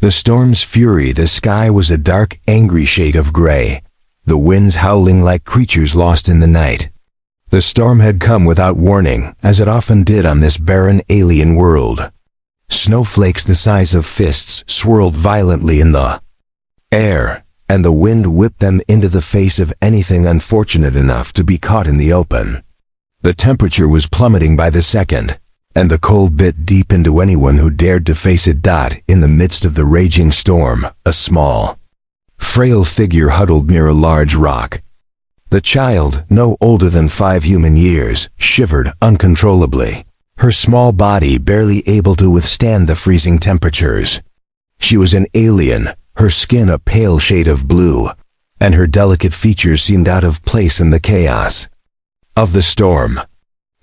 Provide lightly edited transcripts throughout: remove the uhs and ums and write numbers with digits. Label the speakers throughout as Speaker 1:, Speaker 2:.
Speaker 1: The storm's fury, the sky was a dark, angry shade of gray, the winds howling like creatures lost in the night. The storm had come without warning, as it often did on this barren alien world. Snowflakes the size of fists swirled violently in the air, and the wind whipped them into the face of anything unfortunate enough to be caught in the open. The temperature was plummeting by the second, and the cold bit deep into anyone who dared to face it. In the midst of the raging storm, a small, frail figure huddled near a large rock. The child, no older than 5 human years, shivered uncontrollably, her small body barely able to withstand the freezing temperatures. She was an alien, her skin a pale shade of blue, and her delicate features seemed out of place in the chaos of the storm.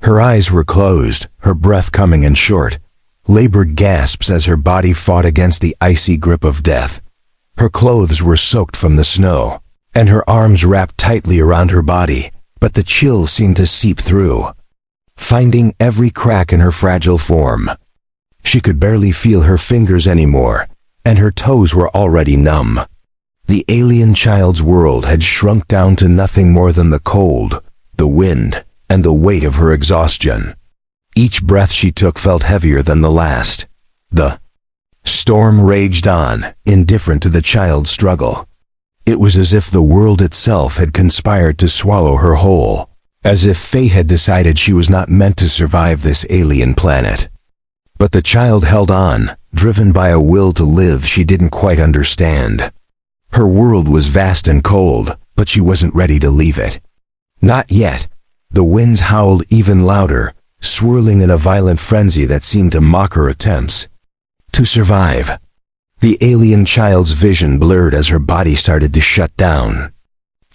Speaker 1: Her eyes were closed, her breath coming in short, labored gasps as her body fought against the icy grip of death. Her clothes were soaked from the snow, and her arms wrapped tightly around her body, but the chill seemed to seep through, finding every crack in her fragile form. She could barely feel her fingers anymore, and her toes were already numb. The alien child's world had shrunk down to nothing more than the cold, the wind, and the weight of her exhaustion. Each breath she took felt heavier than the last. The storm raged on, indifferent to the child's struggle. It was as if the world itself had conspired to swallow her whole, as if fate had decided she was not meant to survive this alien planet. But the child held on, driven by a will to live she didn't quite understand. Her world was vast and cold, but she wasn't ready to leave it. Not yet. The winds howled even louder, swirling in a violent frenzy that seemed to mock her attempts to survive. The alien child's vision blurred as her body started to shut down.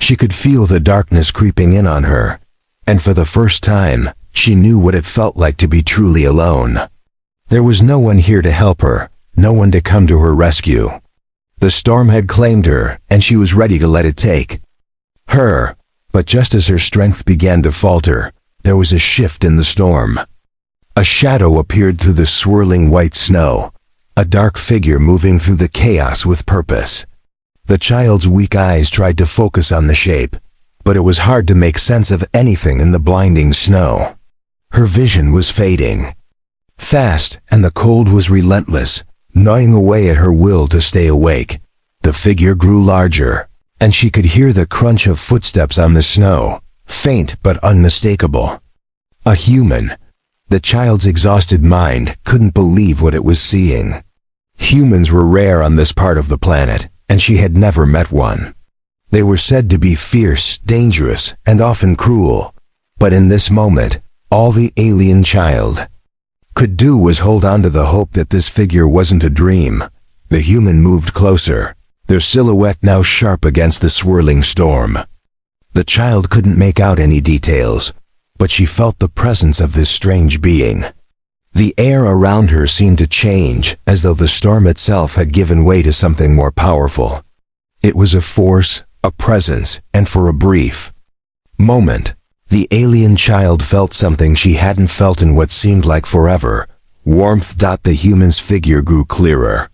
Speaker 1: She could feel the darkness creeping in on her, and for the first time, she knew what it felt like to be truly alone. There was no one here to help her, no one to come to her rescue. The storm had claimed her, and she was ready to let it take her. But just as her strength began to falter, there was a shift in the storm. A shadow appeared through the swirling white snow, a dark figure moving through the chaos with purpose. The child's weak eyes tried to focus on the shape, but it was hard to make sense of anything in the blinding snow. Her vision was fading fast, and the cold was relentless, gnawing away at her will to stay awake. The figure grew larger, and she could hear the crunch of footsteps on the snow, faint but unmistakable. A human. The child's exhausted mind couldn't believe what it was seeing. Humans were rare on this part of the planet, and she had never met one. They were said to be fierce, dangerous, and often cruel. But in this moment, all the alien child could do was hold on to the hope that this figure wasn't a dream. The human moved closer, their silhouette now sharp against the swirling storm. The child couldn't make out any details, but she felt the presence of this strange being. The air around her seemed to change, as though the storm itself had given way to something more powerful. It was a force, a presence, and for a brief moment, the alien child felt something she hadn't felt in what seemed like forever. Warmth. The human's figure grew clearer.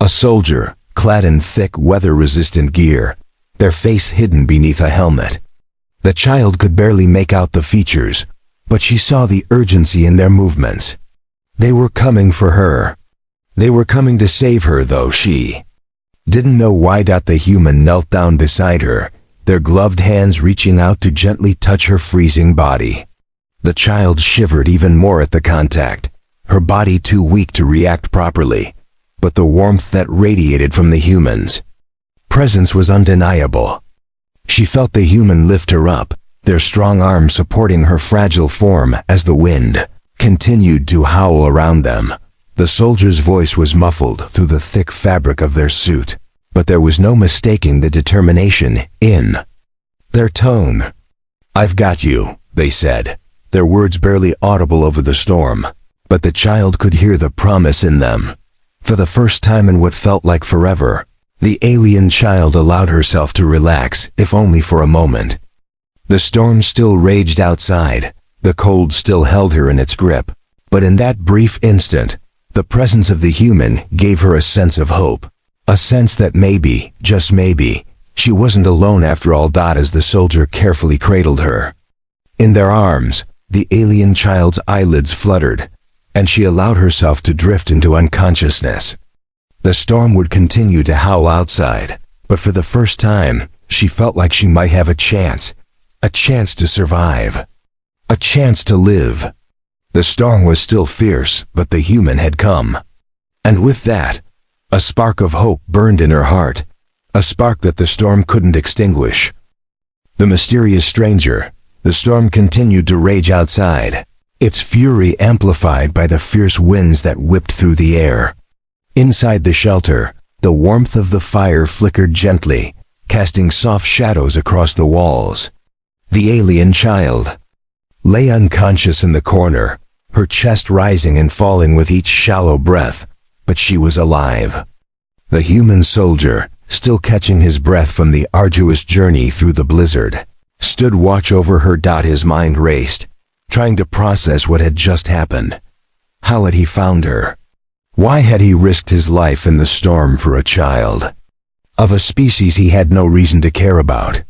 Speaker 1: A soldier, clad in thick, weather-resistant gear, their face hidden beneath a helmet. The child could barely make out the features, but she saw the urgency in their movements. They were coming for her. They were coming to save her, though she didn't know why. The human knelt down beside her, their gloved hands reaching out to gently touch her freezing body. The child shivered even more at the contact, her body too weak to react properly, but the warmth that radiated from the human's presence was undeniable. She felt the human lift her up, their strong arms supporting her fragile form as the wind continued to howl around them. The soldier's voice was muffled through the thick fabric of their suit, but there was no mistaking the determination in their tone. "I've got you," they said, their words barely audible over the storm, but the child could hear the promise in them. For the first time in what felt like forever, the alien child allowed herself to relax, if only for a moment. The storm still raged outside, the cold still held her in its grip, but in that brief instant, The presence of the human gave her a sense of hope. A sense that maybe, just maybe, she wasn't alone after all. As the soldier carefully cradled her in their arms, the alien child's eyelids fluttered, and she allowed herself to drift into unconsciousness. The storm would continue to howl outside, but for the first time, she felt like she might have a chance to survive, a chance to live. The storm was still fierce, but the human had come. And with that, a spark of hope burned in her heart, a spark that the storm couldn't extinguish. The mysterious stranger. The storm continued to rage outside, its fury amplified by the fierce winds that whipped through the air. Inside the shelter, the warmth of the fire flickered gently, casting soft shadows across the walls. The alien child lay unconscious in the corner, her chest rising and falling with each shallow breath, but she was alive. The human soldier, still catching his breath from the arduous journey through the blizzard, stood watch over her. His mind raced, trying to process what had just happened. How had he found her? Why had he risked his life in the storm for a child of a species he had no reason to care about?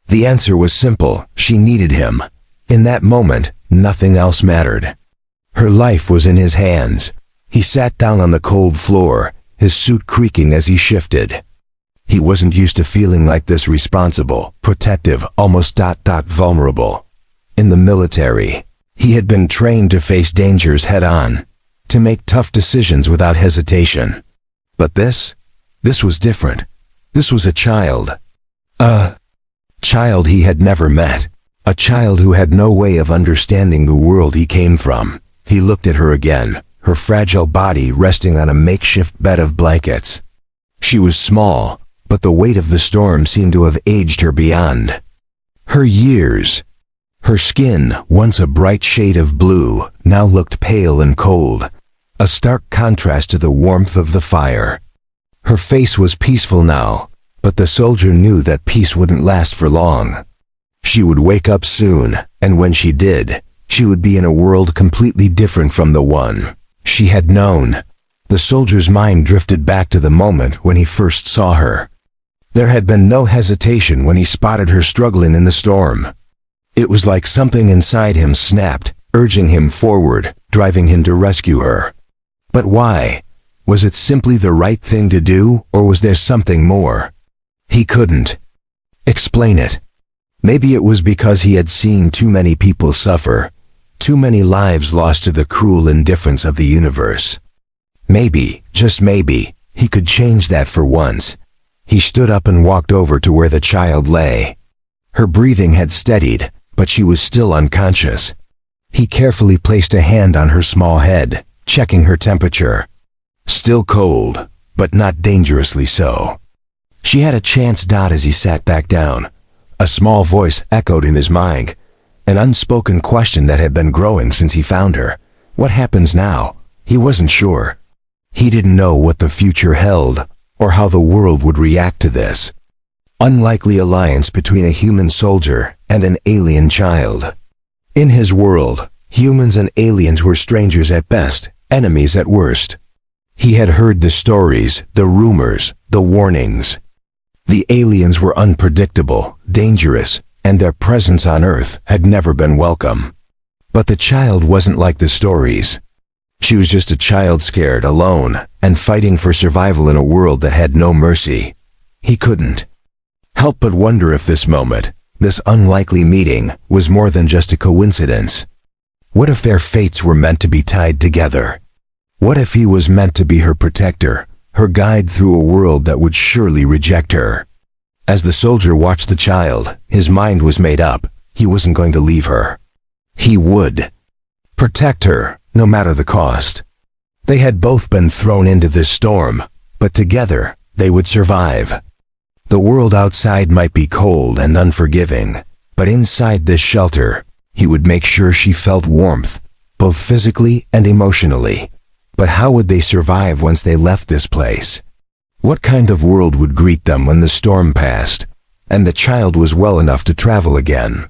Speaker 1: The answer was simple: she needed him. In that moment, nothing else mattered. Her life was in his hands. He sat down on the cold floor, his suit creaking as he shifted. He wasn't used to feeling like this: responsible, protective, almost vulnerable. In the military, he had been trained to face dangers head-on, to make tough decisions without hesitation. But this was different. This was a child. A child he had never met. A child who had no way of understanding the world he came from. He looked at her again, her fragile body resting on a makeshift bed of blankets. She was small, but the weight of the storm seemed to have aged her beyond her years. Her skin, once a bright shade of blue, now looked pale and cold, a stark contrast to the warmth of the fire. Her face was peaceful now, but the soldier knew that peace wouldn't last for long. She would wake up soon, and when she did, she would be in a world completely different from the one she had known. The soldier's mind drifted back to the moment when he first saw her. There had been no hesitation when he spotted her struggling in the storm. It was like something inside him snapped, urging him forward, driving him to rescue her. But why? Was it simply the right thing to do, or was there something more? He couldn't explain it. Maybe it was because he had seen too many people suffer, too many lives lost to the cruel indifference of the universe. Maybe, just maybe, he could change that for once. He stood up and walked over to where the child lay. Her breathing had steadied, but she was still unconscious. He carefully placed a hand on her small head, checking her temperature. Still cold, but not dangerously so. She had a chance. As he sat back down, a small voice echoed in his mind, an unspoken question that had been growing since he found her. What happens now? He wasn't sure. He didn't know what the future held, or how the world would react to this unlikely alliance between a human soldier and an alien child. In his world, humans and aliens were strangers at best, enemies at worst. He had heard the stories, the rumors, the warnings. The aliens were unpredictable, dangerous, and their presence on Earth had never been welcome. But the child wasn't like the stories. She was just a child, scared, alone, and fighting for survival in a world that had no mercy. He couldn't help but wonder if this moment, this unlikely meeting, was more than just a coincidence. What if their fates were meant to be tied together? What if he was meant to be her protector, her guide through a world that would surely reject her? As the soldier watched the child, his mind was made up. He wasn't going to leave her. He would protect her, no matter the cost. They had both been thrown into this storm, but together, they would survive. The world outside might be cold and unforgiving, but inside this shelter, he would make sure she felt warmth, both physically and emotionally. But how would they survive once they left this place? What kind of world would greet them when the storm passed, and the child was well enough to travel again?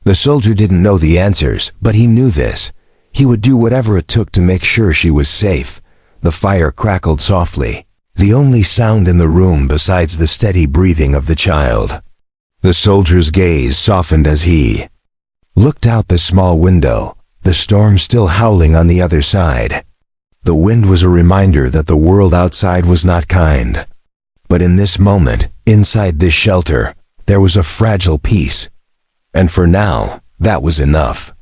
Speaker 1: The soldier didn't know the answers, but he knew this. He would do whatever it took to make sure she was safe, The fire crackled softly, the only sound in the room besides the steady breathing of the child. The soldier's gaze softened as he looked out the small window, the storm still howling on the other side. The wind was a reminder that the world outside was not kind. But in this moment, inside this shelter, there was a fragile peace. And for now, that was enough.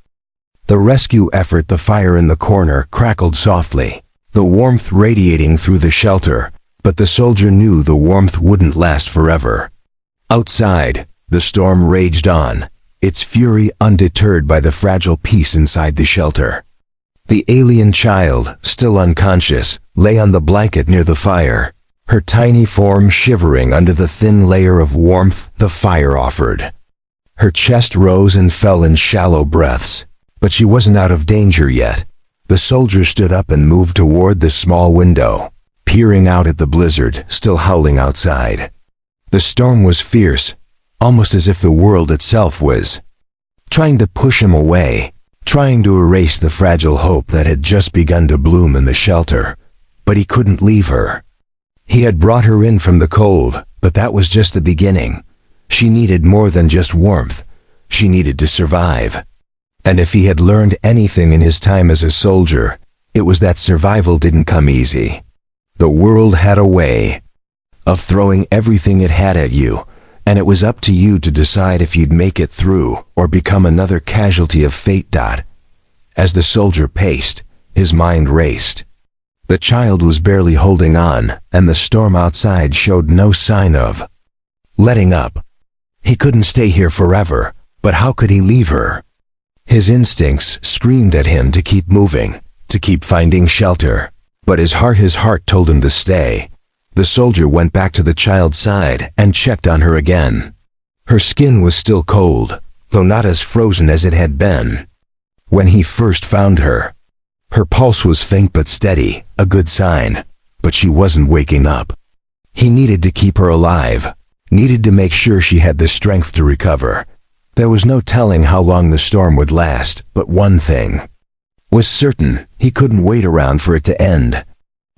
Speaker 1: The rescue effort, the fire in the corner, crackled softly, the warmth radiating through the shelter, but the soldier knew the warmth wouldn't last forever. Outside, the storm raged on, its fury undeterred by the fragile peace inside the shelter. The alien child, still unconscious, lay on the blanket near the fire, her tiny form shivering under the thin layer of warmth the fire offered. Her chest rose and fell in shallow breaths, but she wasn't out of danger yet. The soldier stood up and moved toward the small window, peering out at the blizzard still howling outside. The storm was fierce, almost as if the world itself was trying to push him away, trying to erase the fragile hope that had just begun to bloom in the shelter. But he couldn't leave her. He had brought her in from the cold, but that was just the beginning. She needed more than just warmth. She needed to survive. And if he had learned anything in his time as a soldier, it was that survival didn't come easy. The world had a way of throwing everything it had at you, and it was up to you to decide if you'd make it through or become another casualty of fate. As the soldier paced, his mind raced. The child was barely holding on, and the storm outside showed no sign of letting up. He couldn't stay here forever, but how could he leave her? His instincts screamed at him to keep moving, to keep finding shelter, but his heart told him to stay. The soldier went back to the child's side and checked on her again. Her skin was still cold, though not as frozen as it had been when he first found her. Her pulse was faint but steady, a good sign, but she wasn't waking up. He needed to keep her alive, needed to make sure she had the strength to recover. There was no telling how long the storm would last, but one thing was certain: he couldn't wait around for it to end.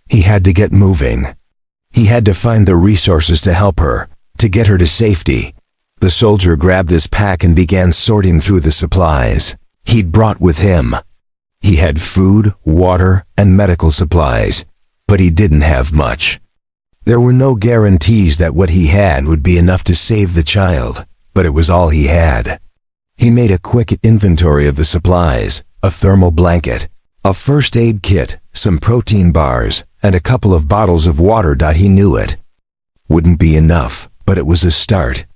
Speaker 1: He had to get moving. He had to find the resources to help her, to get her to safety. The soldier grabbed his pack and began sorting through the supplies he'd brought with him. He had food, water, and medical supplies, but he didn't have much. There were no guarantees that what he had would be enough to save the child, but it was all he had. He made a quick inventory of the supplies: a thermal blanket, a first aid kit, some protein bars, and a couple of bottles of water. He knew it wouldn't be enough, but it was a start.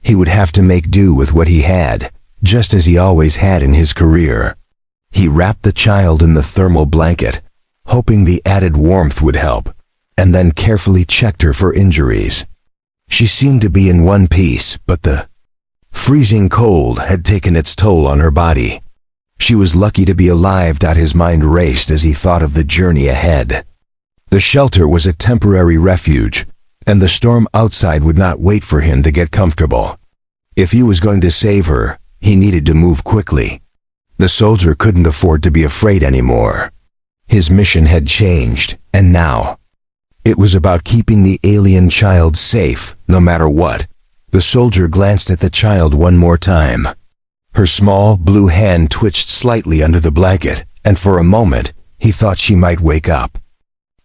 Speaker 1: He would have to make do with what he had, just as he always had in his career. He wrapped the child in the thermal blanket, hoping the added warmth would help, and then carefully checked her for injuries. She seemed to be in one piece, but the freezing cold had taken its toll on her body. She was lucky to be alive. His mind raced as he thought of the journey ahead. The shelter was a temporary refuge, and the storm outside would not wait for him to get comfortable. If he was going to save her, he needed to move quickly. The soldier couldn't afford to be afraid anymore. His mission had changed, and now it was about keeping the alien child safe, no matter what. The soldier glanced at the child one more time. Her small, blue hand twitched slightly under the blanket, and for a moment, he thought she might wake up.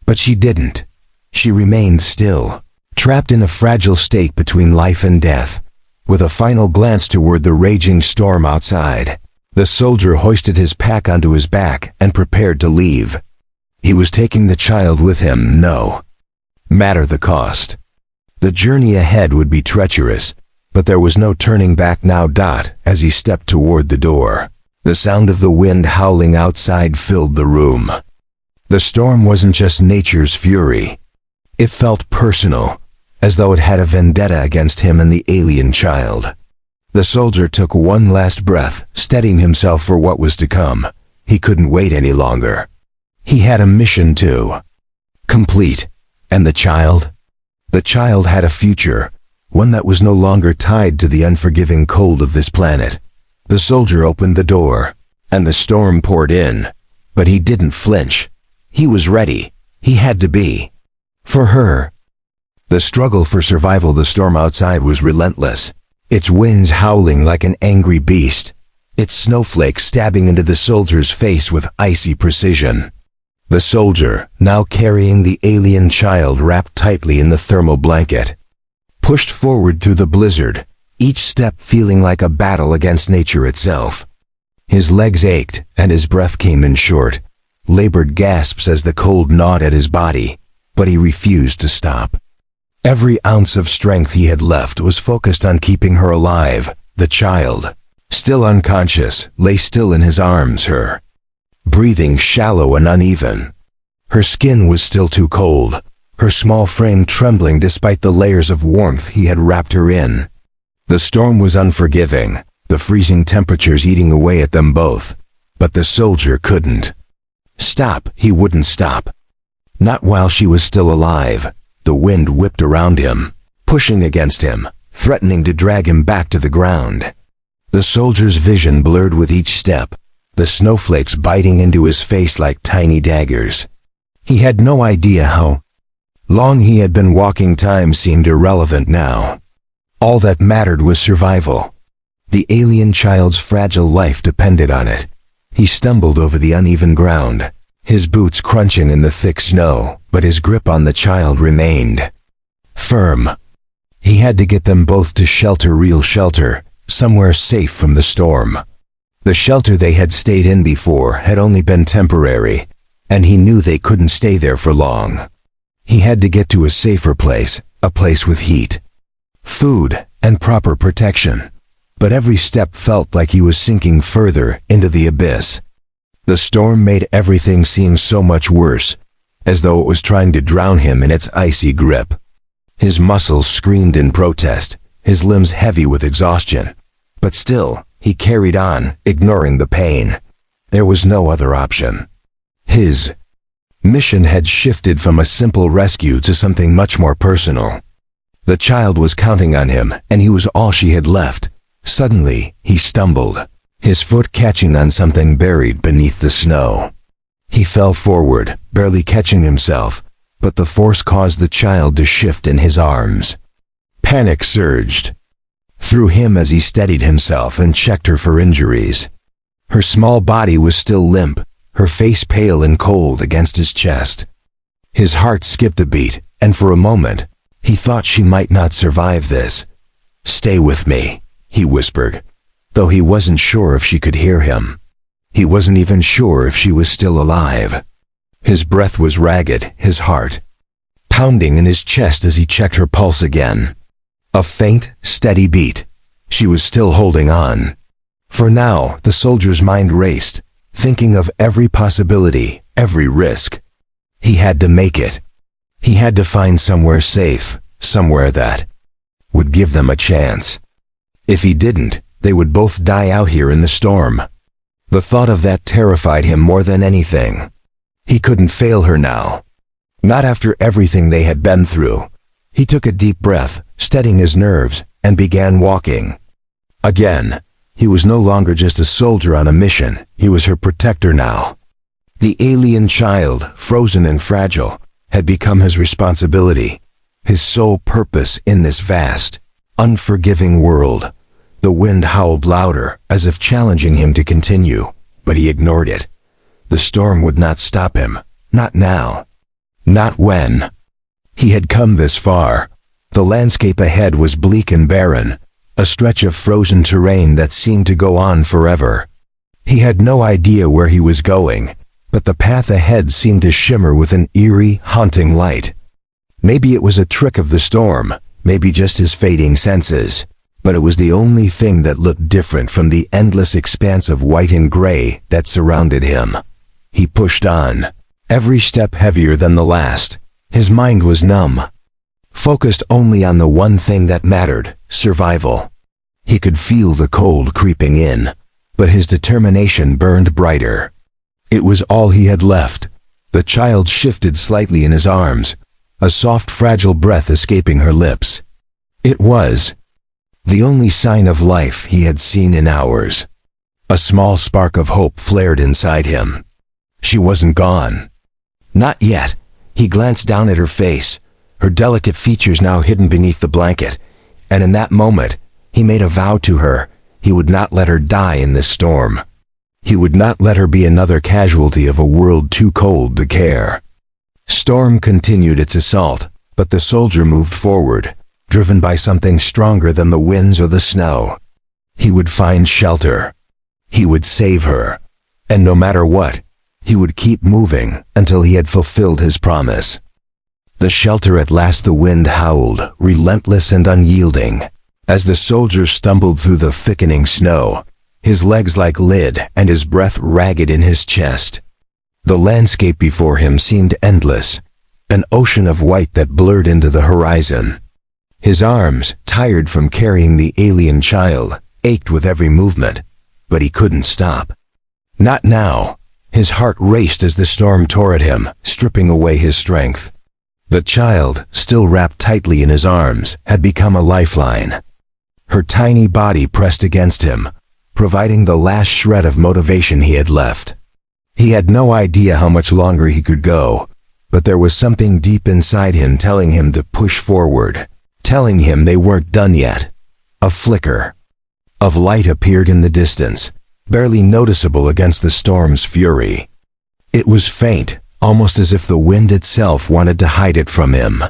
Speaker 1: But she didn't. She remained still, trapped in a fragile state between life and death. With a final glance toward the raging storm outside, the soldier hoisted his pack onto his back and prepared to leave. He was taking the child with him, no matter the cost. The journey ahead would be treacherous, but there was no turning back now. As he stepped toward the door, the sound of the wind howling outside filled the room. The storm wasn't just nature's fury. It felt personal, as though it had a vendetta against him and the alien child. The soldier took one last breath, steadying himself for what was to come. He couldn't wait any longer. He had a mission to complete. And the child? The child had a future, one that was no longer tied to the unforgiving cold of this planet. The soldier opened the door, and the storm poured in, but he didn't flinch. He was ready. He had to be. For her. The struggle for survival. The storm outside was relentless, its winds howling like an angry beast, its snowflakes stabbing into the soldier's face with icy precision. The soldier, now carrying the alien child wrapped tightly in the thermal blanket, pushed forward through the blizzard, each step feeling like a battle against nature itself. His legs ached, and his breath came in short, labored gasps as the cold gnawed at his body, but he refused to stop. Every ounce of strength he had left was focused on keeping her alive. The child, still unconscious, lay still in his arms, her breathing shallow and uneven. Her skin was still too cold, her small frame trembling despite the layers of warmth he had wrapped her in. The storm was unforgiving, the freezing temperatures eating away at them both, but the soldier couldn't stop. He wouldn't stop. Not while she was still alive. The wind whipped around him, pushing against him, threatening to drag him back to the ground. The soldier's vision blurred with each step, the snowflakes biting into his face like tiny daggers. He had no idea how long he had been walking. Time seemed irrelevant now. All that mattered was survival. The alien child's fragile life depended on it. He stumbled over the uneven ground, his boots crunching in the thick snow, but his grip on the child remained firm. He had to get them both to shelter, real shelter, somewhere safe from the storm. The shelter they had stayed in before had only been temporary, and he knew they couldn't stay there for long. He had to get to a safer place, a place with heat, food, and proper protection. But every step felt like he was sinking further into the abyss. The storm made everything seem so much worse, as though it was trying to drown him in its icy grip. His muscles screamed in protest, his limbs heavy with exhaustion. But still, he carried on, ignoring the pain. There was no other option. His mission had shifted from a simple rescue to something much more personal. The child was counting on him, and he was all she had left. Suddenly, he stumbled, his foot catching on something buried beneath the snow. He fell forward, barely catching himself, but the force caused the child to shift in his arms. Panic surged through him as he steadied himself and checked her for injuries. Her small body was still limp, her face pale and cold against his chest. His heart skipped a beat, and for a moment, he thought she might not survive this. "Stay with me," he whispered, though he wasn't sure if she could hear him. He wasn't even sure if she was still alive. His breath was ragged, his heart pounding in his chest as he checked her pulse again. A faint, steady beat. She was still holding on. For now, the soldier's mind raced, thinking of every possibility, every risk. He had to make it. He had to find somewhere safe, somewhere that would give them a chance. If he didn't, they would both die out here in the storm. The thought of that terrified him more than anything. He couldn't fail her now. Not after everything they had been through. He took a deep breath, steadying his nerves, and began walking. Again, he was no longer just a soldier on a mission. He was her protector now. The alien child, frozen and fragile, had become his responsibility, his sole purpose in this vast, unforgiving world. The wind howled louder, as if challenging him to continue, but he ignored it. The storm would not stop him, not now, not when. He had come this far. The landscape ahead was bleak and barren, a stretch of frozen terrain that seemed to go on forever. He had no idea where he was going, but the path ahead seemed to shimmer with an eerie, haunting light. Maybe it was a trick of the storm, maybe just his fading senses, but it was the only thing that looked different from the endless expanse of white and gray that surrounded him. He pushed on, every step heavier than the last. His mind was numb, focused only on the one thing that mattered, survival. He could feel the cold creeping in, but his determination burned brighter. It was all he had left. The child shifted slightly in his arms, a soft, fragile breath escaping her lips. It was the only sign of life he had seen in hours. A small spark of hope flared inside him. She wasn't gone. Not yet. He glanced down at her face, her delicate features now hidden beneath the blanket, and in that moment, he made a vow to her. He would not let her die in this storm. He would not let her be another casualty of a world too cold to care. Storm continued its assault, but the soldier moved forward, driven by something stronger than the winds or the snow. He would find shelter. He would save her. And no matter what, he would keep moving until he had fulfilled his promise. The shelter at last. The wind howled, relentless and unyielding, as the soldier stumbled through the thickening snow, his legs like lead and his breath ragged in his chest. The landscape before him seemed endless, an ocean of white that blurred into the horizon. His arms, tired from carrying the alien child, ached with every movement, but he couldn't stop. Not now. His heart raced as the storm tore at him, stripping away his strength. The child, still wrapped tightly in his arms, had become a lifeline. Her tiny body pressed against him, providing the last shred of motivation he had left. He had no idea how much longer he could go, but there was something deep inside him telling him to push forward, telling him they weren't done yet. A flicker of light appeared in the distance, barely noticeable against the storm's fury. It was faint, almost as if the wind itself wanted to hide it from him.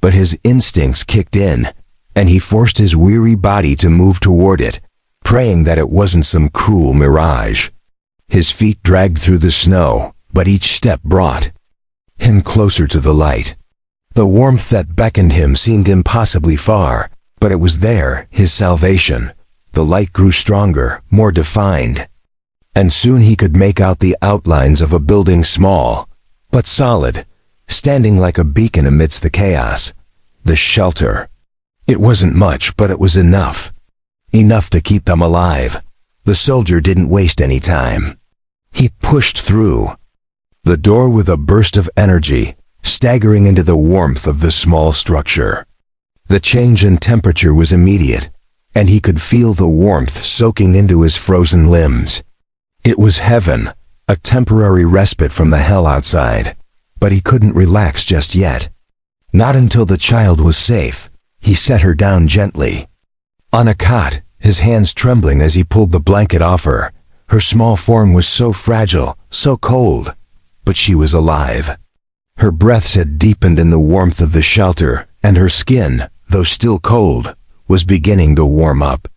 Speaker 1: But his instincts kicked in, and he forced his weary body to move toward it, praying that it wasn't some cruel mirage. His feet dragged through the snow, but each step brought him closer to the light. The warmth that beckoned him seemed impossibly far, but it was there, his salvation. The light grew stronger, more defined, and soon he could make out the outlines of a building, small but solid, standing like a beacon amidst the chaos. The shelter. It wasn't much, but it was enough. Enough to keep them alive. The soldier didn't waste any time. He pushed through the door with a burst of energy, staggering into the warmth of the small structure. The change in temperature was immediate, and he could feel the warmth soaking into his frozen limbs. It was heaven, a temporary respite from the hell outside, but he couldn't relax just yet. Not until the child was safe. He set her down gently on a cot, his hands trembling as he pulled the blanket off her. Her small form was so fragile, so cold, but she was alive. Her breaths had deepened in the warmth of the shelter, and her skin, though still cold, was beginning to warm up.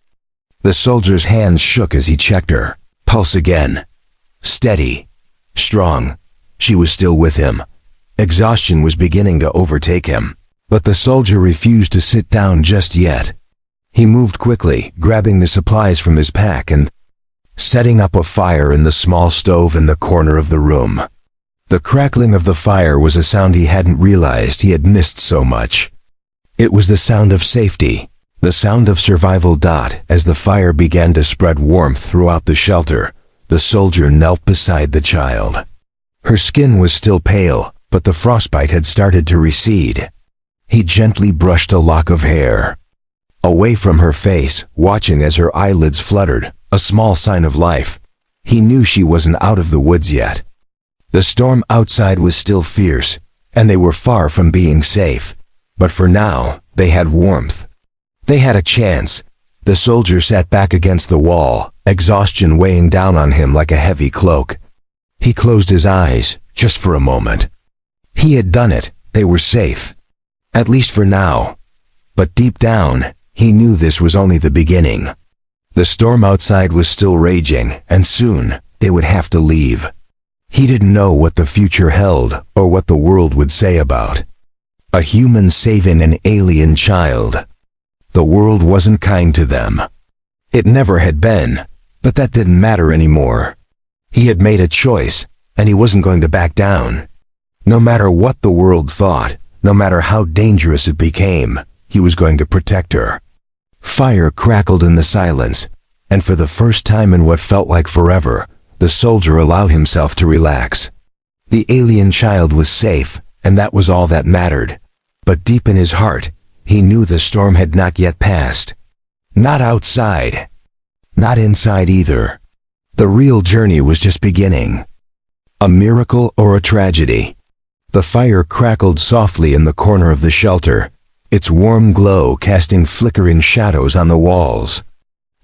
Speaker 1: The soldier's hands shook as he checked her. Pulse again. Steady. Strong. She was still with him. Exhaustion was beginning to overtake him, but the soldier refused to sit down just yet. He moved quickly, grabbing the supplies from his pack and setting up a fire in the small stove in the corner of the room. The crackling of the fire was a sound he hadn't realized he had missed so much. It was the sound of safety, the sound of survival. As the fire began to spread warmth throughout the shelter, the soldier knelt beside the child. Her skin was still pale, but the frostbite had started to recede. He gently brushed a lock of hair away from her face, watching as her eyelids fluttered, a small sign of life. He knew she wasn't out of the woods yet. The storm outside was still fierce, and they were far from being safe. But for now, they had warmth. They had a chance. The soldier sat back against the wall, exhaustion weighing down on him like a heavy cloak. He closed his eyes, just for a moment. He had done it. They were safe. At least for now. But deep down, he knew this was only the beginning. The storm outside was still raging, and soon, they would have to leave. He didn't know what the future held, or what the world would say about a human saving an alien child. The world wasn't kind to them. It never had been, but that didn't matter anymore. He had made a choice, and he wasn't going to back down. No matter what the world thought, no matter how dangerous it became, he was going to protect her. Fire crackled in the silence, and for the first time in what felt like forever, the soldier allowed himself to relax. The alien child was safe, and that was all that mattered. But deep in his heart, he knew the storm had not yet passed. Not outside. Not inside either. The real journey was just beginning. A miracle or a tragedy. The fire crackled softly in the corner of the shelter, its warm glow casting flickering shadows on the walls.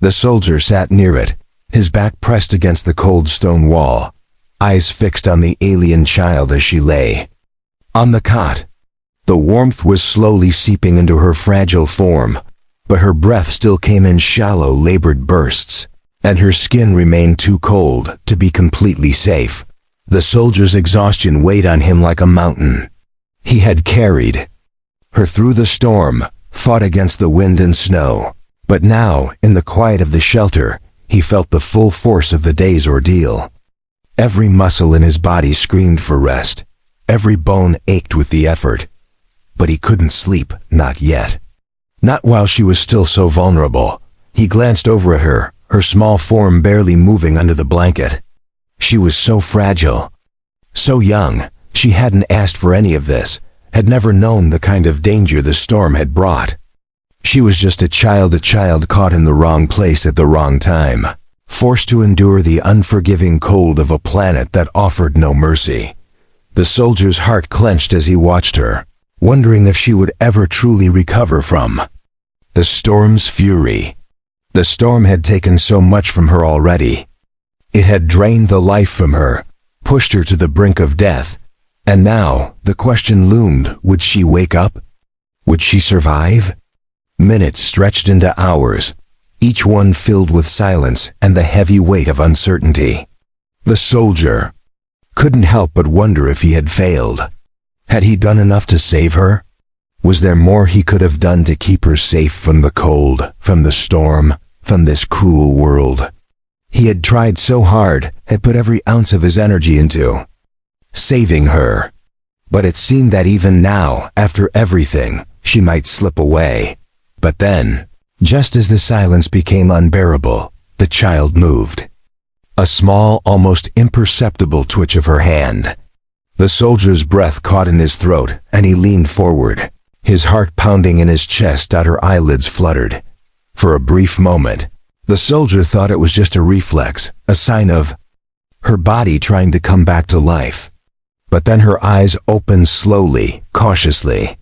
Speaker 1: The soldier sat near it, his back pressed against the cold stone wall, eyes fixed on the alien child as she lay. On the cot, the warmth was slowly seeping into her fragile form, but her breath still came in shallow, labored bursts, and her skin remained too cold to be completely safe. The soldier's exhaustion weighed on him like a mountain. He had carried her through the storm, fought against the wind and snow, but now, in the quiet of the shelter, he felt the full force of the day's ordeal. Every muscle in his body screamed for rest. Every bone ached with the effort. But he couldn't sleep, not yet. Not while she was still so vulnerable. He glanced over at her, her small form barely moving under the blanket. She was so fragile. So young, she hadn't asked for any of this, had never known the kind of danger the storm had brought. She was just a child caught in the wrong place at the wrong time, forced to endure the unforgiving cold of a planet that offered no mercy. The soldier's heart clenched as he watched her, wondering if she would ever truly recover from the storm's fury. The storm had taken so much from her already. It had drained the life from her, pushed her to the brink of death, and now the question loomed, would she wake up? Would she survive? Minutes stretched into hours, each one filled with silence and the heavy weight of uncertainty. The soldier couldn't help but wonder if he had failed. Had he done enough to save her? Was there more he could have done to keep her safe from the cold, from the storm, from this cruel world? He had tried so hard, had put every ounce of his energy into saving her. But it seemed that even now, after everything, she might slip away. But then, just as the silence became unbearable, the child moved. A small, almost imperceptible twitch of her hand. The soldier's breath caught in his throat, and he leaned forward, his heart pounding in his chest. Her eyelids fluttered. For a brief moment, the soldier thought it was just a reflex, a sign of her body trying to come back to life. But then her eyes opened slowly, cautiously.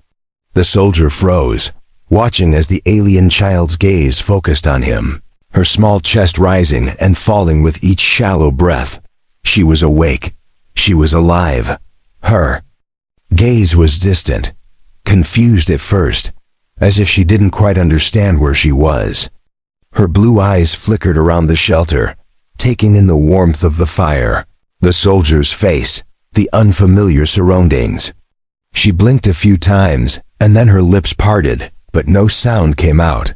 Speaker 1: The soldier froze, watching as the alien child's gaze focused on him, her small chest rising and falling with each shallow breath. She was awake. She was alive. Her gaze was distant, confused at first, as if she didn't quite understand where she was. Her blue eyes flickered around the shelter, taking in the warmth of the fire, the soldier's face, the unfamiliar surroundings. She blinked a few times, and then her lips parted, but no sound came out.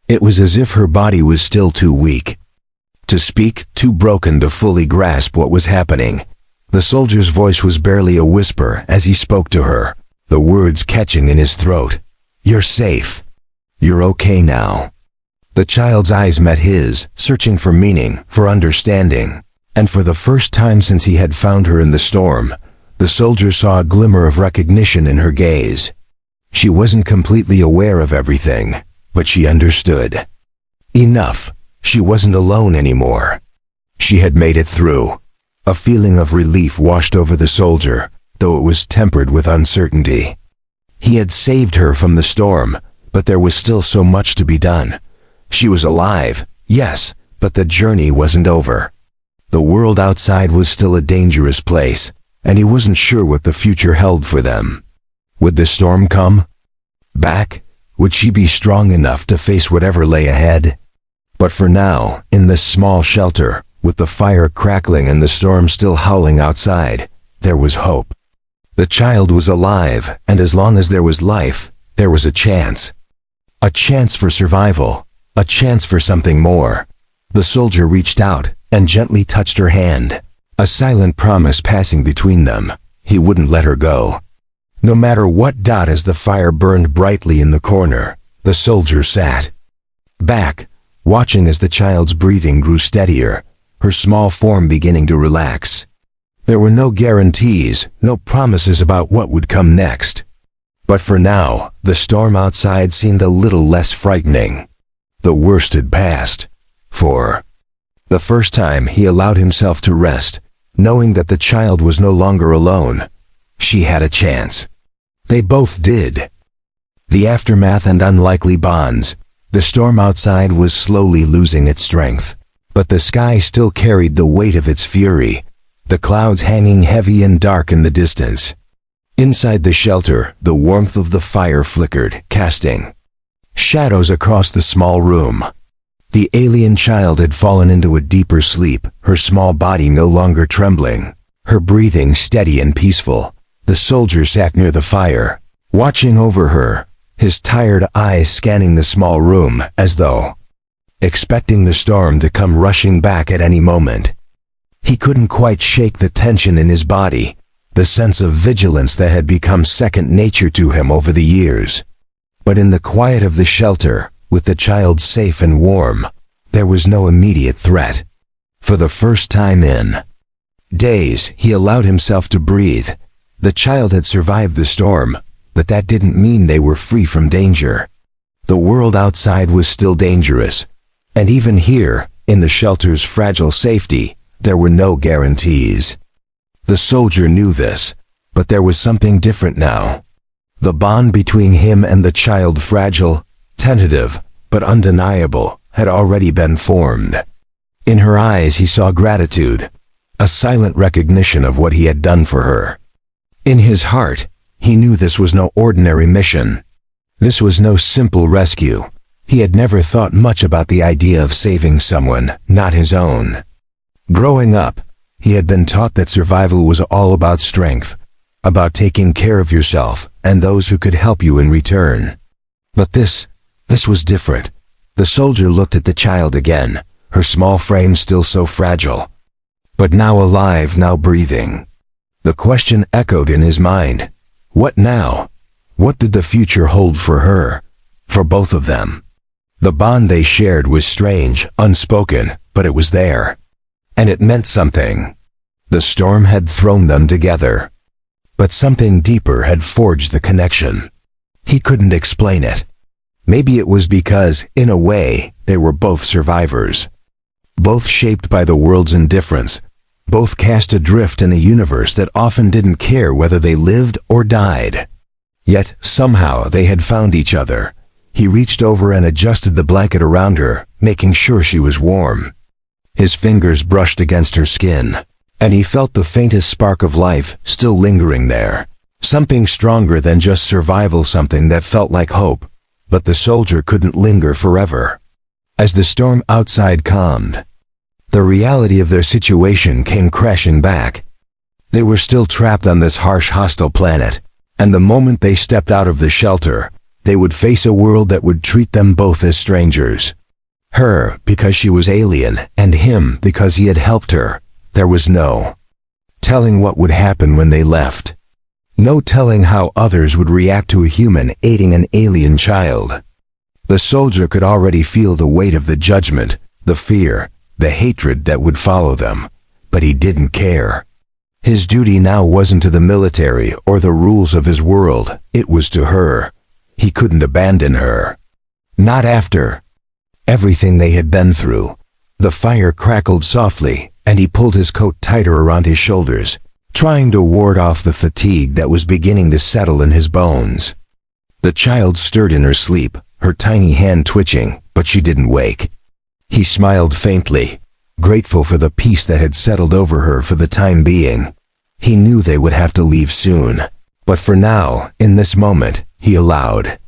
Speaker 1: It was as if her body was still too weak to speak, too broken to fully grasp what was happening. The soldier's voice was barely a whisper as he spoke to her, the words catching in his throat. "You're safe. You're okay now." The child's eyes met his, searching for meaning, for understanding. And for the first time since he had found her in the storm, the soldier saw a glimmer of recognition in her gaze. She wasn't completely aware of everything, but she understood. Enough. She wasn't alone anymore. She had made it through. A feeling of relief washed over the soldier, though it was tempered with uncertainty. He had saved her from the storm, but there was still so much to be done. She was alive, yes, but the journey wasn't over. The world outside was still a dangerous place, and he wasn't sure what the future held for them. Would the storm come back? Would she be strong enough to face whatever lay ahead? But for now, in this small shelter, with the fire crackling and the storm still howling outside, there was hope. The child was alive, and as long as there was life, there was a chance. A chance for survival, a chance for something more. The soldier reached out and gently touched her hand, a silent promise passing between them. He wouldn't let her go. No matter what. As the fire burned brightly in the corner, the soldier sat back, watching as the child's breathing grew steadier, her small form beginning to relax. There were no guarantees, no promises about what would come next. But for now, the storm outside seemed a little less frightening. The worst had passed. For the first time, he allowed himself to rest, knowing that the child was no longer alone. she had a chance. They both did. The aftermath and unlikely bonds. The storm outside was slowly losing its strength, but the sky still carried the weight of its fury, the clouds hanging heavy and dark in the distance. Inside the shelter, the warmth of the fire flickered, casting shadows across the small room. The alien child had fallen into a deeper sleep, her small body no longer trembling, her breathing steady and peaceful. The soldier sat near the fire, watching over her, his tired eyes scanning the small room as though expecting the storm to come rushing back at any moment. He couldn't quite shake the tension in his body, the sense of vigilance that had become second nature to him over the years. But in the quiet of the shelter, with the child safe and warm, there was no immediate threat. For the first time in days, he allowed himself to breathe. The child had survived the storm, but that didn't mean they were free from danger. The world outside was still dangerous, and even here, in the shelter's fragile safety, there were no guarantees. The soldier knew this, but there was something different now. The bond between him and the child, fragile, tentative, but undeniable, had already been formed. In her eyes he saw gratitude, a silent recognition of what he had done for her. In his heart, he knew this was no ordinary mission. This was no simple rescue. He had never thought much about the idea of saving someone, not his own. Growing up, he had been taught that survival was all about strength, about taking care of yourself and those who could help you in return. But this was different. The soldier looked at the child again, her small frame still so fragile, but now alive, now breathing. The question echoed in his mind. What now? What did the future hold for her? For both of them? The bond they shared was strange, unspoken, but it was there. And it meant something. The storm had thrown them together. But something deeper had forged the connection. He couldn't explain it. Maybe it was because, in a way, they were both survivors. Both shaped by the world's indifference. Both cast adrift in a universe that often didn't care whether they lived or died. Yet, somehow, they had found each other. He reached over and adjusted the blanket around her, making sure she was warm. His fingers brushed against her skin, and he felt the faintest spark of life still lingering there. Something stronger than just survival, something that felt like hope. But the soldier couldn't linger forever. As the storm outside calmed, the reality of their situation came crashing back. They were still trapped on this harsh, hostile planet, and the moment they stepped out of the shelter, they would face a world that would treat them both as strangers. Her, because she was alien, and him, because he had helped her. There was no telling what would happen when they left. No telling how others would react to a human aiding an alien child. The soldier could already feel the weight of the judgment, the fear, the hatred that would follow them, but he didn't care. His duty now wasn't to the military or the rules of his world, it was to her. He couldn't abandon her. Not after everything they had been through. The fire crackled softly, and he pulled his coat tighter around his shoulders, trying to ward off the fatigue that was beginning to settle in his bones. The child stirred in her sleep, her tiny hand twitching, but she didn't wake. He smiled faintly, grateful for the peace that had settled over her for the time being. He knew they would have to leave soon, but for now, in this moment, he allowed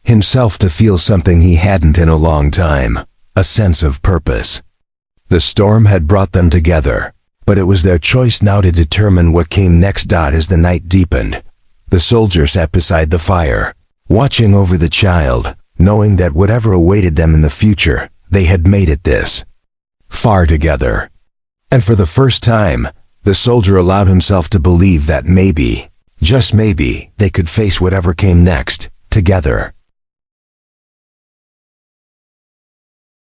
Speaker 1: himself to feel something he hadn't in a long time, a sense of purpose. The storm had brought them together, but it was their choice now to determine what came next. As the night deepened, the soldier sat beside the fire, watching over the child, knowing that whatever awaited them in the future, they had made it this far together. And for the first time, the soldier allowed himself to believe that maybe, just maybe, they could face whatever came next, together.